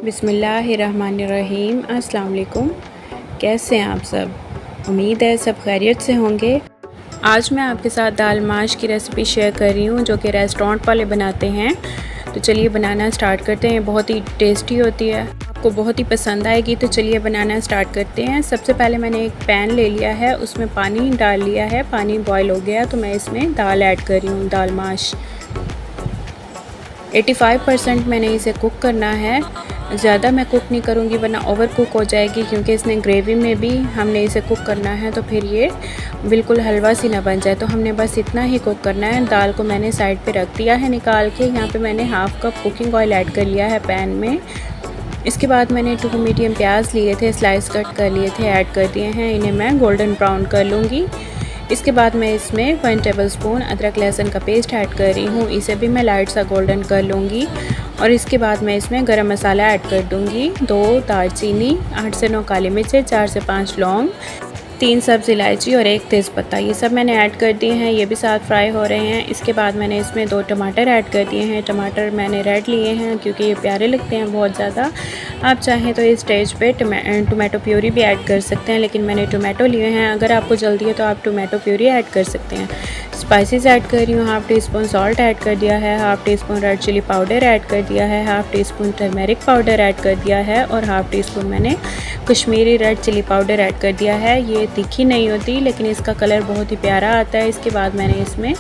बिस्मिल्लाहिर्रहमानिर्रहीम। अस्सलाम वालेकुम। कैसे हैं आप सब? उम्मीद है सब खैरियत से होंगे। आज मैं आपके साथ दाल माश की रेसिपी शेयर कर रही हूँ जो कि रेस्टोरेंट वाले बनाते हैं। तो चलिए बनाना स्टार्ट करते हैं। बहुत ही टेस्टी होती है, आपको बहुत ही पसंद आएगी। तो चलिए बनाना स्टार्ट करते हैं। सबसे पहले मैंने एक पैन ले लिया है, उसमें पानी डाल लिया है। पानी बॉयल हो गया तो मैं इसमें दाल ऐड कर रही हूँ। दाल माश 85% मैंने इसे कुक करना है। ज़्यादा मैं कुक नहीं करूँगी वरना ओवर कुक हो जाएगी, क्योंकि इसने ग्रेवी में भी हमने इसे कुक करना है तो फिर ये बिल्कुल हलवा सी ना बन जाए। तो हमने बस इतना ही कुक करना है। दाल को मैंने साइड पे रख दिया है निकाल के। यहाँ पे मैंने half cup cooking oil add कर लिया है पैन में। इसके बाद मैंने 2 मीडियम प्याज लिए थे, स्लाइस कट कर लिए थे, ऐड कर दिए हैं। इन्हें मैं गोल्डन ब्राउन कर लूँगी। इसके बाद मैं इसमें 1 टेबलस्पून अदरक लहसुन का पेस्ट ऐड कर रही हूँ। इसे भी मैं लाइट सा गोल्डन कर लूँगी। और इसके बाद मैं इसमें गरम मसाला ऐड कर दूँगी। 2 दालचीनी, 8 से 9 काली मिर्चें, 4 से 5 लौंग, 3 सब्ज़ इलायची और 1 तेज़पत्ता, ये सब मैंने ऐड कर दिए हैं। ये भी साथ फ्राई हो रहे हैं। इसके बाद मैंने इसमें 2 टमाटर ऐड कर दिए हैं। टमाटर मैंने रेड लिए हैं क्योंकि ये प्यारे लगते हैं बहुत ज़्यादा। आप चाहें तो इस स्टेज पे टोमेटो प्यूरी भी ऐड कर सकते हैं, लेकिन मैंने टोमेटो लिए हैं। अगर आपको जल्दी है तो आप टोमेटो प्यूरी ऐड कर सकते हैं। स्पाइसेस ऐड कर रही हूँ। Half teaspoon salt add कर दिया है, half teaspoon red chilli powder add कर दिया है, half teaspoon turmeric powder add कर दिया है और हाफ़ टी स्पून मैंने Kashmiri red chilli powder add कर दिया है। ये तीखी नहीं होती लेकिन इसका कलर बहुत ही प्यारा आता है। इसके बाद मैंने इसमें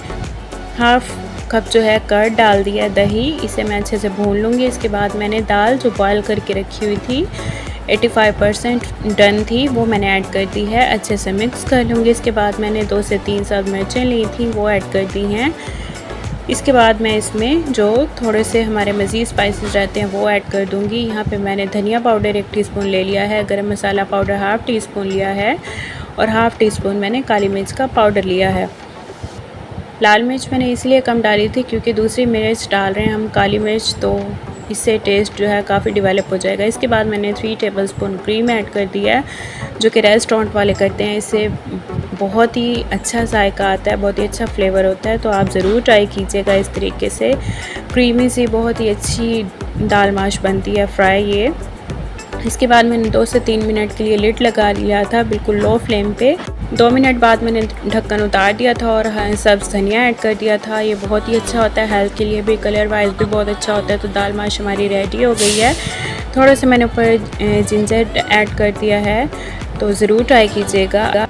हाफ़ कप जो है कर्ड डाल दिया है, दही। इसे मैं अच्छे से भून लूँगी। इसके बाद मैंने दाल जो बॉयल करके रखी हुई थी, 85% डन थी, वो मैंने ऐड कर दी है। अच्छे से मिक्स कर लूँगी। इसके बाद मैंने 2 से 3 सब्ज़ मिर्चें ली थी, वो ऐड कर दी हैं। इसके बाद मैं इसमें जो थोड़े से हमारे मज़ीद स्पाइसेस रहते हैं वो ऐड कर दूँगी। यहाँ पे मैंने धनिया पाउडर 1 टीस्पून ले लिया है, गरम मसाला पाउडर हाफ़ टी स्पून लिया है और हाफ़ टी स्पून मैंने काली मिर्च का पाउडर लिया है। लाल मिर्च मैंने इसलिए कम डाली थी क्योंकि दूसरी मिर्च डाल रहे हैं हम काली मिर्च, तो इससे टेस्ट जो है काफ़ी डेवलप हो जाएगा। इसके बाद मैंने 3 टेबलस्पून क्रीम ऐड कर दिया है, जो कि रेस्टोरेंट वाले करते हैं। इससे बहुत ही अच्छा जायका आता है, बहुत ही अच्छा फ्लेवर होता है। तो आप ज़रूर ट्राई कीजिएगा इस तरीके से। क्रीमी सी बहुत ही अच्छी दाल माश बनती है फ्राई ये। इसके बाद मैंने 2 से 3 मिनट के लिए लिड लगा लिया था बिल्कुल लो फ्लेम पे। 2 मिनट बाद मैंने ढक्कन उतार दिया था और सब्ज़ धनिया ऐड कर दिया था। ये बहुत ही अच्छा होता है, हेल्थ के लिए भी, कलर वाइज भी बहुत अच्छा होता है। तो दाल माश हमारी रेडी हो गई है। थोड़ा सा मैंने ऊपर जिंजर ऐड कर दिया है, तो ज़रूर ट्राई कीजिएगा।